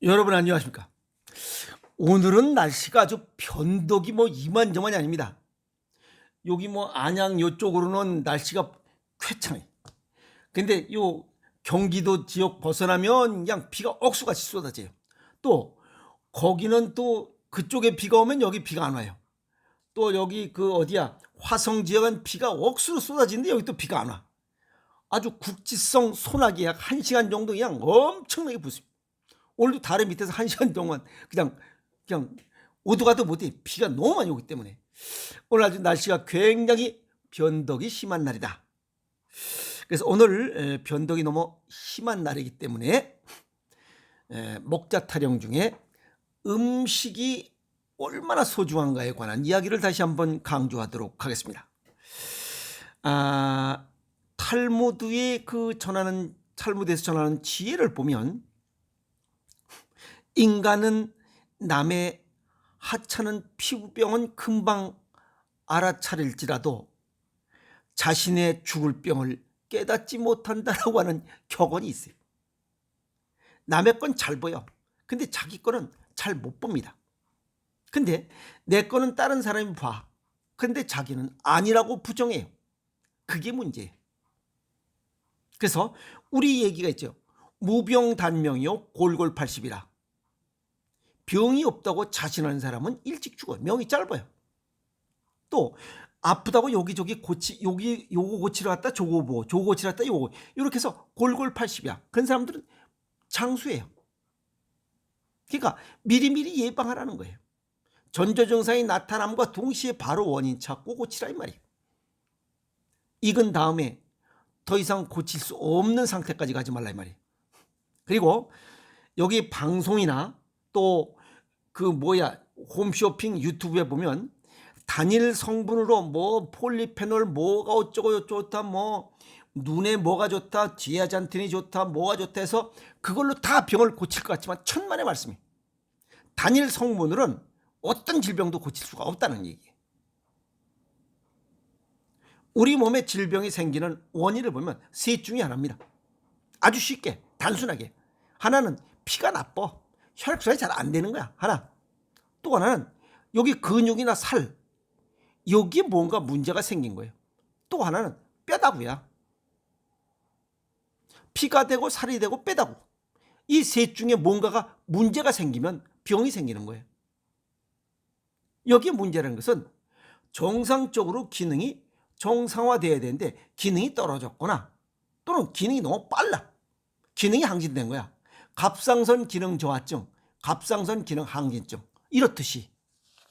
여러분 안녕하십니까? 오늘은 날씨가 아주 변덕이 이만저만이 아닙니다. 여기 안양 요쪽으로는 날씨가 쾌창해. 근데 요 경기도 지역 벗어나면 그냥 비가 억수같이 쏟아져요. 또 거기는 또 그쪽에 비가 오면 여기 비가 안 와요. 또 여기 그 어디야 화성 지역은 비가 억수로 쏟아지는데 여기 또 비가 안 와. 아주 국지성 소나기 약 1시간 정도 그냥 엄청나게 부습니다. 오늘도 다리 밑에서 1시간 동안 그냥 오도 가도 못해. 비가 너무 많이 오기 때문에 오늘 아주 날씨가 굉장히 변덕이 심한 날이다. 그래서 오늘 변덕이 너무 심한 날이기 때문에 목자 타령 중에 음식이 얼마나 소중한가에 관한 이야기를 다시 한번 강조하도록 하겠습니다. 탈무드에서 전하는 지혜를 보면 인간은 남의 하찮은 피부병은 금방 알아차릴지라도 자신의 죽을 병을 깨닫지 못한다라고 하는 격언이 있어요. 남의 건 잘 보여. 근데 자기 거는 잘 못 봅니다. 근데 내 거는 다른 사람이 봐. 근데 자기는 아니라고 부정해요. 그게 문제예요. 그래서 우리 얘기가 있죠. 무병단명이요 골골80이라. 병이 없다고 자신하는 사람은 일찍 죽어요. 명이 짧아요. 또 아프다고 여기저기 요거 고치러 갔다 저거 고치러 갔다 요거 이렇게 해서 골골80이야. 그런 사람들은 장수예요. 그러니까 미리미리 예방하라는 거예요. 전조증상이 나타남과 동시에 바로 원인 찾고 고치라 이 말이에요. 익은 다음에 더 이상 고칠 수 없는 상태까지 가지 말라 이 말이에요. 그리고 여기 방송이나 또 홈쇼핑 유튜브에 보면 단일 성분으로 폴리페놀 뭐가 어쩌고 좋다 눈에 뭐가 좋다 디아잔틴이 좋다 뭐가 좋다 해서 그걸로 다 병을 고칠 것 같지만 천만의 말씀이에요. 단일 성분으로는 어떤 질병도 고칠 수가 없다는 얘기예요. 우리 몸에 질병이 생기는 원인을 보면 셋 중에 하나입니다. 아주 쉽게 단순하게 하나는 피가 나빠. 혈액순환이 잘 안 되는 거야. 하나. 또 하나는 여기 근육이나 살 여기에 뭔가 문제가 생긴 거예요. 또 하나는 뼈다구야. 피가 되고 살이 되고 뼈다구. 이 셋 중에 뭔가가 문제가 생기면 병이 생기는 거예요. 여기에 문제라는 것은 정상적으로 기능이 정상화돼야 되는데 기능이 떨어졌거나 또는 기능이 너무 빨라. 기능이 항진된 거야. 갑상선 기능 저하증, 갑상선 기능 항진증 이렇듯이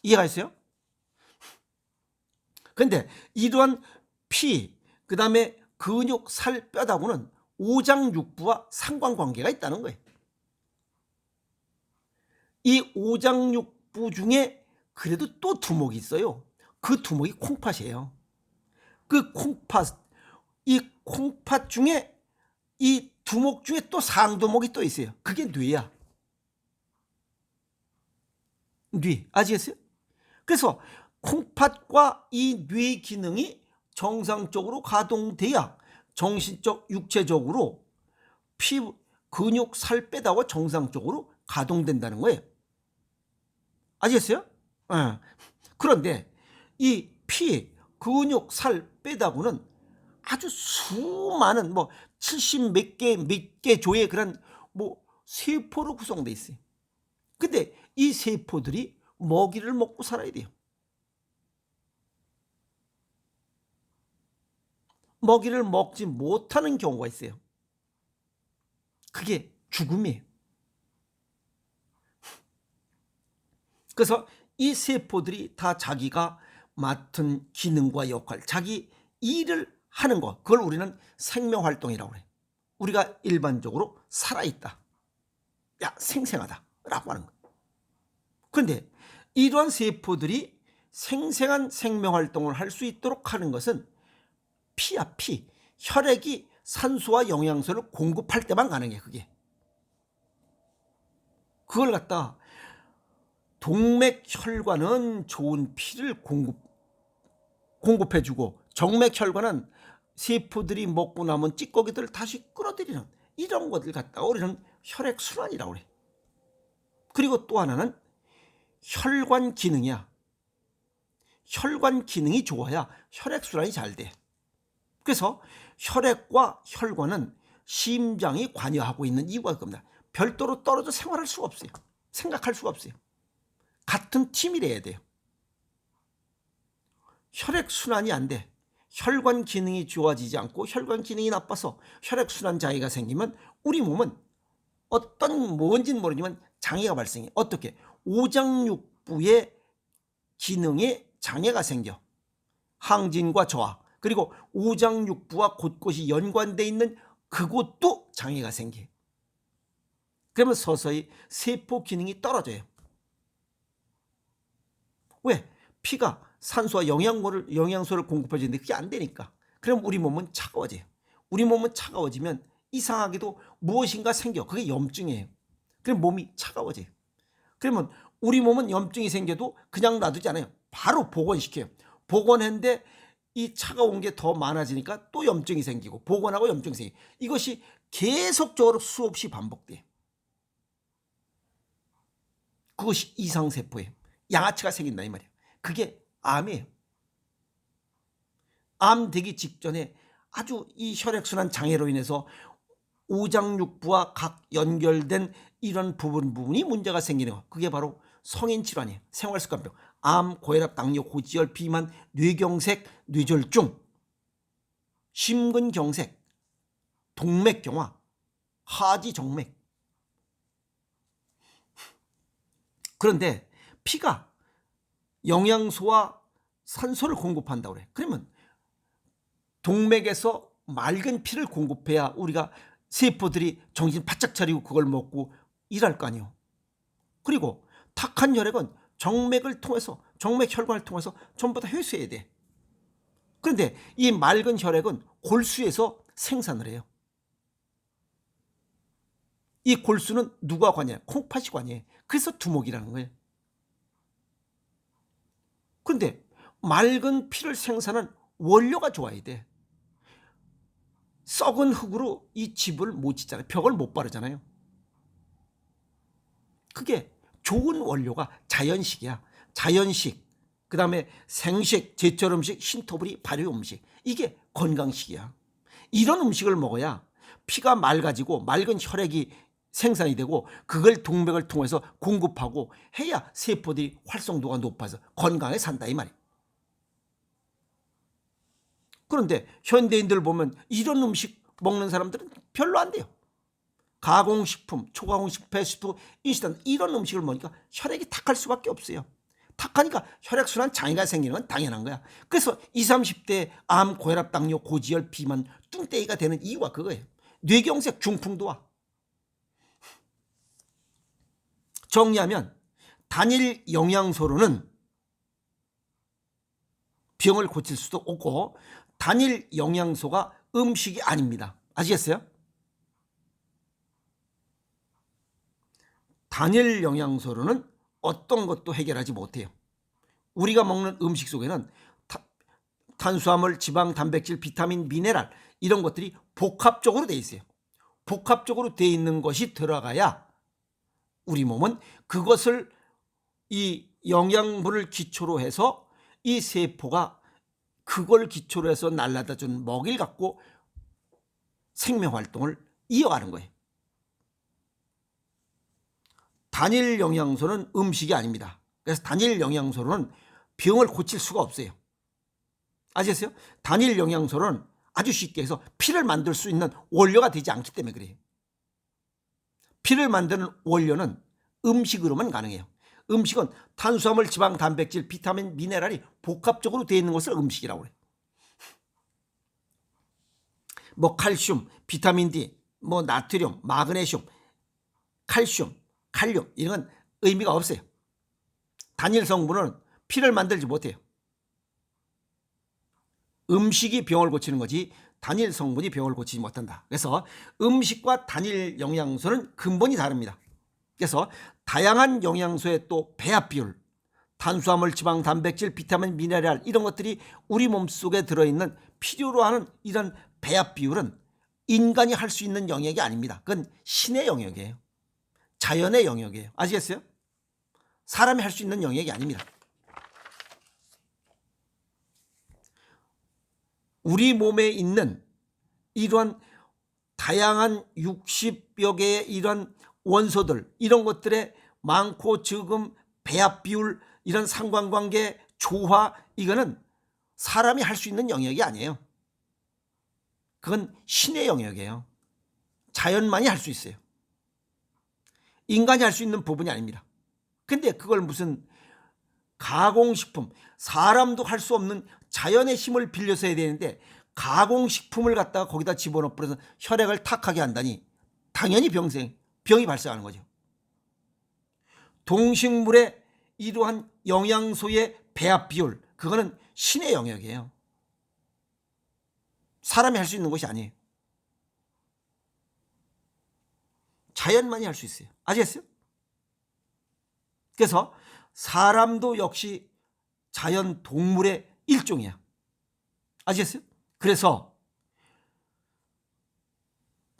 이해가 있어요? 근데 이러한 피, 그 다음에 근육, 살, 뼈다구는 오장육부와 상관관계가 있다는 거예요. 이 오장육부 중에 그래도 또 두목이 있어요. 그 두목이 콩팥이에요. 이 콩팥 중에 이 두목 중에 또 상두목이 또 있어요. 그게 뇌야. 뇌. 아시겠어요? 그래서 콩팥과 이 뇌 기능이 정상적으로 가동돼야 정신적, 육체적으로 피, 근육, 살 빼다가 정상적으로 가동된다는 거예요. 아시겠어요? 그런데 이 피, 근육, 살 빼다고는 아주 수많은 70 몇 개 조의 그런 세포로 구성되어 있어요. 근데 이 세포들이 먹이를 먹고 살아야 돼요. 먹이를 먹지 못하는 경우가 있어요. 그게 죽음이에요. 그래서 이 세포들이 다 자기가 맡은 기능과 역할, 자기 일을 하는 것, 그걸 우리는 생명활동이라고 해요. 우리가 일반적으로 살아있다, 생생하다 라고 하는 거예요. 그런데 이러한 세포들이 생생한 생명활동을 할 수 있도록 하는 것은 피야 피, 혈액이 산소와 영양소를 공급할 때만 가능해. 그걸 갖다 동맥혈관은 좋은 피를 공급해주고 정맥혈관은 세포들이 먹고 남은 찌꺼기들을 다시 끌어들이는 이런 것들 갖다가 우리는 혈액순환이라고 그래. 그리고 또 하나는 혈관 기능이야. 혈관 기능이 좋아야 혈액순환이 잘 돼. 그래서 혈액과 혈관은 심장이 관여하고 있는 이유가 그겁니다. 별도로 떨어져 생활할 수가 없어요. 생각할 수가 없어요. 같은 팀이래야 돼요. 혈액순환이 안 돼. 혈관 기능이 좋아지지 않고 혈관 기능이 나빠서 혈액순환 장애가 생기면 우리 몸은 어떤 뭔지는 모르지만 장애가 발생해. 어떻게? 오장육부의 기능에 장애가 생겨. 항진과 저하. 그리고 오장육부와 곳곳이 연관되어 있는 그곳도 장애가 생겨. 그러면 서서히 세포 기능이 떨어져요. 왜? 피가 산소와 영양소를 공급해 주는데 그게 안 되니까. 그럼 우리 몸은 차가워져요. 우리 몸은 차가워지면 이상하게도 무엇인가 생겨. 그게 염증이에요. 그럼 몸이 차가워져요. 그러면 우리 몸은 염증이 생겨도 그냥 놔두지 않아요. 바로 복원시켜요. 복원했는데 이 차가운 게 더 많아지니까 또 염증이 생기고 복원하고 염증이 생기고 이것이 계속적으로 수없이 반복돼요. 그것이 이상세포예요. 양아치가 생긴다 이 말이에요. 그게 암이에요. 암 되기 직전에 아주 이 혈액순환 장애로 인해서 오장육부와 각 연결된 이런 부분이 문제가 생기는 거. 그게 바로 성인 질환이에요. 생활습관병. 암, 고혈압, 당뇨, 고지혈, 비만, 뇌경색, 뇌졸중, 심근경색, 동맥경화, 하지정맥. 그런데 피가 영양소와 산소를 공급한다고 그래. 그러면 동맥에서 맑은 피를 공급해야 우리가 세포들이 정신 바짝 차리고 그걸 먹고 일할 거 아니에요. 그리고 탁한 혈액은 정맥을 통해서 정맥 혈관을 통해서 전부 다 회수해야 돼. 그런데 이 맑은 혈액은 골수에서 생산을 해요. 이 골수는 누가 관여해? 콩팥이 관여해. 그래서 두목이라는 거예요. 그런데 맑은 피를 생산한 원료가 좋아야 돼. 썩은 흙으로 이 집을 못 짓잖아요. 벽을 못 바르잖아요. 그게 좋은 원료가 자연식이야. 자연식, 그 다음에 생식, 제철 음식, 신토부리, 발효 음식. 이게 건강식이야. 이런 음식을 먹어야 피가 맑아지고 맑은 혈액이 생산이 되고 그걸 동맥을 통해서 공급하고 해야 세포들이 활성도가 높아서 건강하게 산다 이 말이에요. 그런데 현대인들 보면 이런 음식 먹는 사람들은 별로 안 돼요. 가공식품, 초가공식품, 패스트푸드, 인스턴트 이런 음식을 먹으니까 혈액이 탁할 수밖에 없어요. 탁하니까 혈액순환 장애가 생기는 건 당연한 거야. 그래서 20, 30대 암, 고혈압, 당뇨, 고지혈, 비만, 뚱땡이가 되는 이유가 그거예요. 뇌경색, 중풍도 와. 정리하면 단일 영양소로는 병을 고칠 수도 없고 단일 영양소가 음식이 아닙니다. 아시겠어요? 단일 영양소로는 어떤 것도 해결하지 못해요. 우리가 먹는 음식 속에는 탄수화물, 지방, 단백질, 비타민, 미네랄 이런 것들이 복합적으로 돼 있어요. 복합적으로 돼 있는 것이 들어가야 우리 몸은 그것을 이 영양분을 기초로 해서 이 세포가 그걸 기초로 해서 날라다 준 먹이를 갖고 생명활동을 이어가는 거예요. 단일 영양소는 음식이 아닙니다. 그래서 단일 영양소로는 병을 고칠 수가 없어요. 아시겠어요? 단일 영양소는 아주 쉽게 해서 피를 만들 수 있는 원료가 되지 않기 때문에 그래요. 피를 만드는 원료는 음식으로만 가능해요. 음식은 탄수화물, 지방, 단백질, 비타민, 미네랄이 복합적으로 되어 있는 것을 음식이라고 해요. 뭐 칼슘, 비타민 D, 뭐 나트륨, 마그네슘, 칼슘, 칼륨 이런 건 의미가 없어요. 단일 성분은 피를 만들지 못해요. 음식이 병을 고치는 거지 단일 성분이 병을 고치지 못한다. 그래서 음식과 단일 영양소는 근본이 다릅니다. 그래서 다양한 영양소의 또 배합 비율, 탄수화물, 지방, 단백질, 비타민, 미네랄 이런 것들이 우리 몸속에 들어있는 필요로 하는 이런 배합 비율은 인간이 할 수 있는 영역이 아닙니다. 그건 신의 영역이에요. 자연의 영역이에요. 아시겠어요? 사람이 할 수 있는 영역이 아닙니다. 우리 몸에 있는 이러한 다양한 60여 개의 이런 원소들, 이런 것들의 많고 적음, 배합 비율, 이런 상관관계, 조화, 이거는 사람이 할 수 있는 영역이 아니에요. 그건 신의 영역이에요. 자연만이 할 수 있어요. 인간이 할 수 있는 부분이 아닙니다. 근데 그걸 무슨 가공식품, 사람도 할 수 없는 자연의 힘을 빌려서 해야 되는데 가공식품을 갖다가 거기다 집어넣어서 혈액을 탁하게 한다니 당연히 병이 발생하는 거죠. 동식물의 이러한 영양소의 배합 비율, 그거는 신의 영역이에요. 사람이 할 수 있는 것이 아니에요. 자연만이 할 수 있어요. 아시겠어요? 그래서 사람도 역시 자연 동물의 일종이야. 아시겠어요? 그래서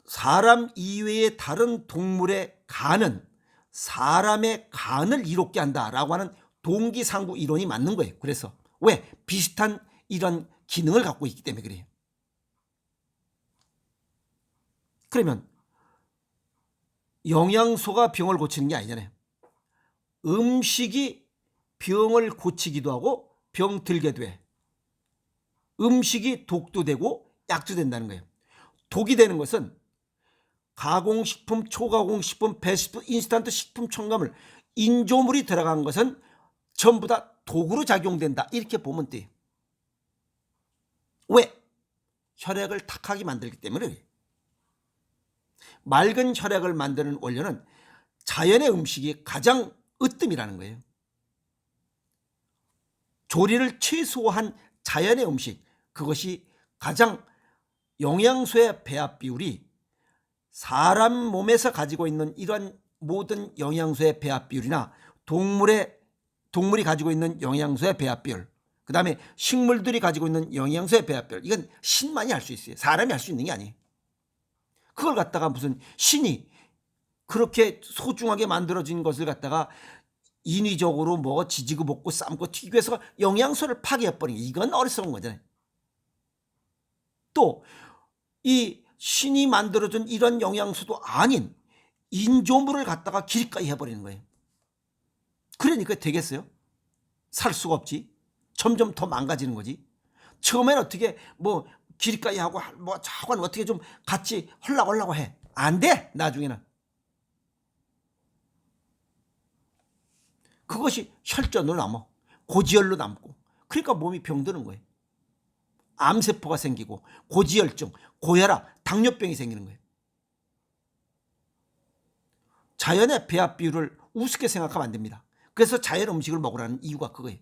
사람 이외의 다른 동물의 간은 사람의 간을 이롭게 한다라고 하는 동기상구 이론이 맞는 거예요. 그래서 왜? 비슷한 이런 기능을 갖고 있기 때문에 그래요. 그러면 영양소가 병을 고치는 게 아니잖아요. 음식이 병을 고치기도 하고 병 들게도 해. 음식이 독도 되고 약도 된다는 거예요. 독이 되는 것은 가공식품, 초가공식품, 배식품, 인스턴트 식품 첨가물, 인조물이 들어간 것은 전부 다 독으로 작용된다. 이렇게 보면 돼요. 왜? 혈액을 탁하게 만들기 때문에. 맑은 혈액을 만드는 원료는 자연의 음식이 가장 으뜸이라는 거예요. 조리를 최소화한 자연의 음식, 그것이 가장 영양소의 배합 비율이 사람 몸에서 가지고 있는 이러한 모든 영양소의 배합 비율이나 동물이 가지고 있는 영양소의 배합 비율, 그 다음에 식물들이 가지고 있는 영양소의 배합 비율, 이건 신만이 할 수 있어요. 사람이 할 수 있는 게 아니에요. 그걸 갖다가 무슨 신이 그렇게 소중하게 만들어진 것을 갖다가 인위적으로 뭐 지지고 볶고 삶고 튀기고 해서 영양소를 파괴해버리는 게 이건 어리석은 거잖아요. 또 이 신이 만들어준 이런 영양소도 아닌 인조물을 갖다가 길가에 해버리는 거예요. 그러니까 되겠어요? 살 수가 없지. 점점 더 망가지는 거지. 처음엔 어떻게 뭐 길가에 하고 뭐 자관 어떻게 좀 같이 헐라고 해. 안 돼. 나중에는. 그것이 혈전으로 남아. 고지혈로 남고. 그러니까 몸이 병드는 거예요. 암세포가 생기고 고지혈증, 고혈압, 당뇨병이 생기는 거예요. 자연의 배합 비율을 우습게 생각하면 안 됩니다. 그래서 자연 음식을 먹으라는 이유가 그거예요.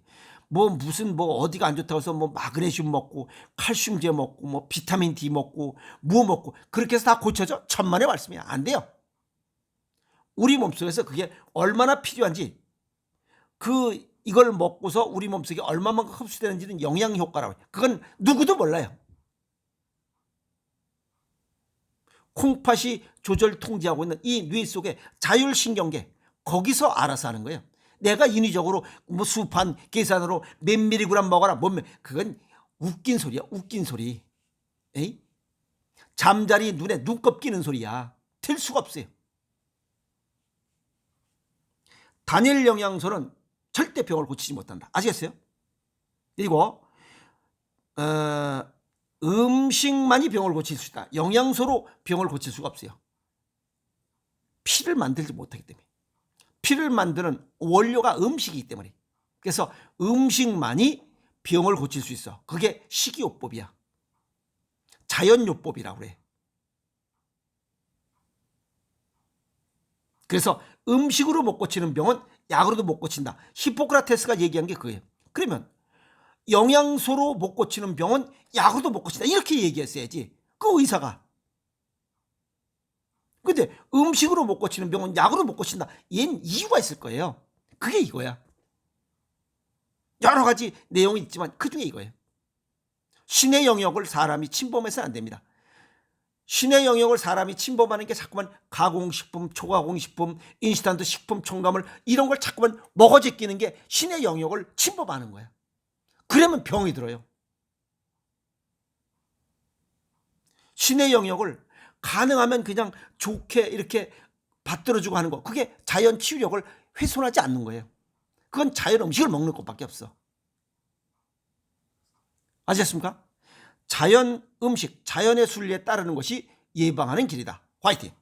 무슨 어디가 안 좋다고 해서 마그네슘 먹고 칼슘제 먹고 비타민 D 먹고 먹고 그렇게 해서 다 고쳐져? 천만의 말씀이야. 안 돼요. 우리 몸속에서 그게 얼마나 필요한지, 이걸 먹고서 우리 몸속에 얼마만큼 흡수되는지는 영양 효과라고 해요. 그건 누구도 몰라요. 콩팥이 조절 통제하고 있는 이 뇌 속에 자율신경계, 거기서 알아서 하는 거예요. 내가 인위적으로 수판 계산으로 몇 미리그램 먹어라, 그건 웃긴 소리야. 웃긴 소리. 에이? 잠자리 눈에 눈곱 끼는 소리야. 될 수가 없어요. 단일 영양소는 절대 병을 고치지 못한다. 아시겠어요? 그리고 음식만이 병을 고칠 수 있다. 영양소로 병을 고칠 수가 없어요. 피를 만들지 못하기 때문에. 피를 만드는 원료가 음식이기 때문에. 그래서 음식만이 병을 고칠 수 있어. 그게 식이요법이야. 자연요법이라고 그래. 그래서 음식으로 못 고치는 병은 약으로도 못 고친다. 히포크라테스가 얘기한 게 그거예요. 그러면 영양소로 못 고치는 병은 약으로도 못 고친다. 이렇게 얘기했어야지. 그 의사가. 근데 음식으로 못 고치는 병은 약으로 못 고친다. 얘는 이유가 있을 거예요. 그게 이거야. 여러 가지 내용이 있지만 그중에 이거예요. 신의 영역을 사람이 침범해서는 안 됩니다. 신의 영역을 사람이 침범하는 게 자꾸만 가공식품, 초가공식품, 인스턴트 식품 첨가물 이런 걸 자꾸만 먹어 제끼는 게 신의 영역을 침범하는 거예요. 그러면 병이 들어요. 신의 영역을 가능하면 그냥 좋게 이렇게 받들어주고 하는 거, 그게 자연 치유력을 훼손하지 않는 거예요. 그건 자연 음식을 먹는 것밖에 없어. 아셨습니까? 자연 음식, 자연의 순리에 따르는 것이 예방하는 길이다. 화이팅!